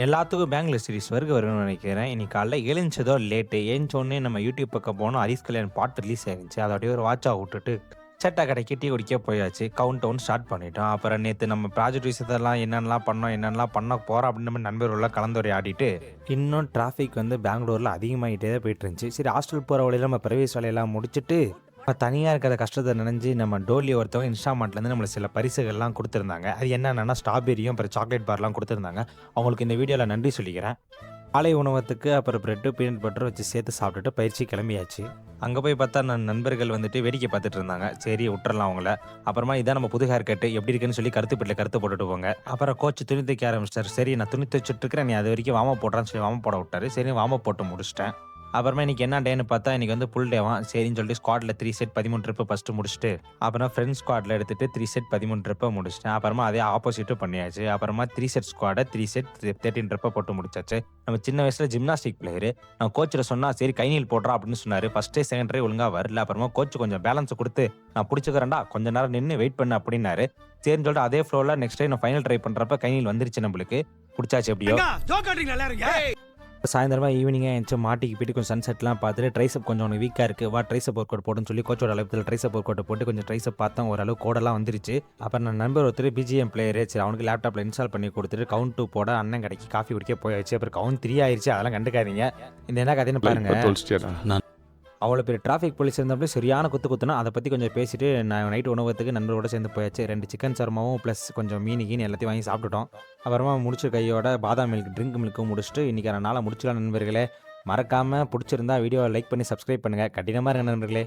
எல்லாத்துக்கும் பெங்களூர் சீரிஸ் வரும்னு நினைக்கிறேன். இன்னைக்கு காலைல எழுந்திச்சதோ லேட்டு. ஏந்திச்சோனே நம்ம யூடியூப் பக்கம் போனோம். ஹரிஸ் கல்யாண் பாட்டு ரிலீஸ் ஆயிருந்துச்சு. அத அப்படியே ஒரு வாட்சா வுட்டுட்டு, சட்ட கடைக்கு டீ குடிக்க போயாச்சு. கவுண்ட் டவுன் ஸ்டார்ட் பண்ணிட்டோம். அப்புறம் நேத்து நம்ம ப்ராஜெக்ட் விஷயத்தெல்லாம் என்னென்னலாம் பண்ணோம், என்னென்னலாம் பண்ண போறோம் அப்படின்னு நம்ம நண்பர்கள்லாம் கலந்துரையாடிட்டு, இன்னும் டிராஃபிக் வந்து பெங்களூர்ல அதிகமாயிட்டே தான் போயிட்டு இருந்துச்சு. சரி ஹாஸ்டல் போற வழியில நம்ம பிரவேश வேலையெல்லாம் முடிச்சுட்டு, தனியா இருக்கிற கஷ்டத்த நெனஞ்சு நம்ம டோலி ஒருத்தவங்க இன்ஸ்டாமார்ட்லேருந்து நம்மளுக்கு சில பரிசுகள்லாம் குடுத்துருந்தாங்க. அது என்னென்னன்னா ஸ்ட்ராபெர்ரியும், அப்புறம் சாக்லேட் பார்லாம் குடுத்துருந்தாங்க. அவங்களுக்கு இந்த வீடியோல நன்றி சொல்லிக்கிறேன். காலை உணவகத்துக்கு அப்புறம் பிரெட்டு, பீனட் பட்டர் வச்சு சேர்த்து சாப்பிட்டுட்டு பயிற்சி கிளம்பியாச்சு. அங்க போய் பார்த்தா நண்பர்கள் வந்துட்டு வேடிக்கை பார்த்துட்டு இருந்தாங்க. சரி விட்டுறலாம் அவங்கள. அப்புறமா இதான் நம்ம புது ஹேர் கட்டு எப்படி இருக்குன்னு சொல்லி கருத்து பெட்டில கருத்து போட்டுட்டு போங்க. அப்புறம் கோச் துணி தைக்க ஆரம்பிச்சிட்டாரு. சரி நான் துணி தைச்சுட்டு இருக்கிறேன். நீ அது வரைக்கும் வார்ம் அப் போடுறான்னு சொல்லி வார்ம் அப் போட விட்டாரு. சரி வார்ம் அப் போட்டு முடிச்சுட்டேன். அப்புறமா இன்னைக்கு என்ன டேன்னு பார்த்தா, இன்னைக்கு வந்து ஃபுல் டேவாம். சரின்னு சொல்லிட்டு ஸ்குவாட்ல 3 செட் 13 ட்ரிப் ஃபர்ஸ்ட்டு முடிச்சுட்டு, அப்புறம் ஃப்ரெண்ட்ஸ் ஸ்குவாட்ல எடுத்துட்டு 3 செட் 13 ட்ரிப்ப முடிச்சுட்டேன். அப்புறமா அதே ஆப்போசிட்டும் பண்ணியாச்சு. அப்புறமா 3 செட் ஸ்குவாட 3 செட் 13 ட்ரிப்ப போட்டு முடிச்சாச்சு. நம்ம சின்ன வயசுல ஜிம்னாஸ்டிக் பிளேயரு. நான் கோச்ட்ட சொன்னா, "சரி கை நீல் போடுறா" அப்படின்னு சொன்னாரு. ஃபர்ஸ்ட் செகண்ட் ஒழுங்கா வரல. அப்புறமா கோச் கொஞ்சம் பேலன்ஸ் குடுத்து, "நான் புடிச்சுக்கிறேன்டா, கொஞ்ச நேரம் நின்னு வெயிட் பண்ணு" அப்படின்னாரு. சரின்னு சொல்லிட்டு அதே ஃப்ளோல நெக்ஸ்ட் டைம் நான் ஃபைனல் ட்ரை பண்றப்ப கை நீல் வந்துருச்சு நம்மளுக்கு. புடிச்சாச்சு எப்படியோ. சாயந்தரமா ஈவினிங்கா எந்திச்சு மாட்டிக்கு போயிட்டு கொஞ்சம் சன்செட்லாம் பார்த்துட்டு, ட்ரைசெப் கொஞ்சம் உனக்கு வீக்கா இருக்கு. வா ட்ரைசெப் ஒர்க் அவுட் போடுன்னு சொல்லி கோச்சோட அழைப்புல ட்ரைசெப் ஒர்க் அவுட் போட்டு கொஞ்சம் ட்ரைசெப் பார்த்தேன். ஓரளவு கோடெல்லாம் வந்துருச்சு. அப்புறம் நான் நண்பர் ஒருத்தர் பிஜிஎம் பிளேயரு. சரி அவனுக்கு லேப்டாப்ல இன்ஸ்டால் பண்ணி குடுத்துட்டு கவுண்ட் 2 போட அண்ணன் கடைக்கு காஃபி குடிக்க போயாச்சு. அப்புறம் கவுண்ட் 3 ஆயிருச்சு. அதெல்லாம் கண்டுக்காதீங்க. இந்த என்ன கதைன்னு பாருங்க. அவ்வளோ பெரிய டிராஃபிக் போலீஸ் இருந்தப்போ சரியான குத்து குத்துனா அதை பற்றி கொஞ்சம் பேசிட்டு நான் நைட்டு உணவகத்துக்கு நண்பரோட சேர்ந்து போயாச்சு. 2 சிக்கன் சர்மாவும் ப்ளஸ் கொஞ்சம் மீன் கீன் எல்லாத்தையும் வாங்கி சாப்பிட்டுட்டோம். அப்புறமா முடிச்ச கையோட பாதாம் மில்க் ட்ரிங்க் மில்க்கும் முடிச்சுட்டு இன்றைக்கான நாளை முடிச்சுக்கலாம் நண்பர்களே. மறக்காமல் பிடிச்சிருந்தா வீடியோவை லைக் பண்ணி சப்ஸ்கிரைப் பண்ணுங்கள். கடினமாக இருங்க நண்பர்களே.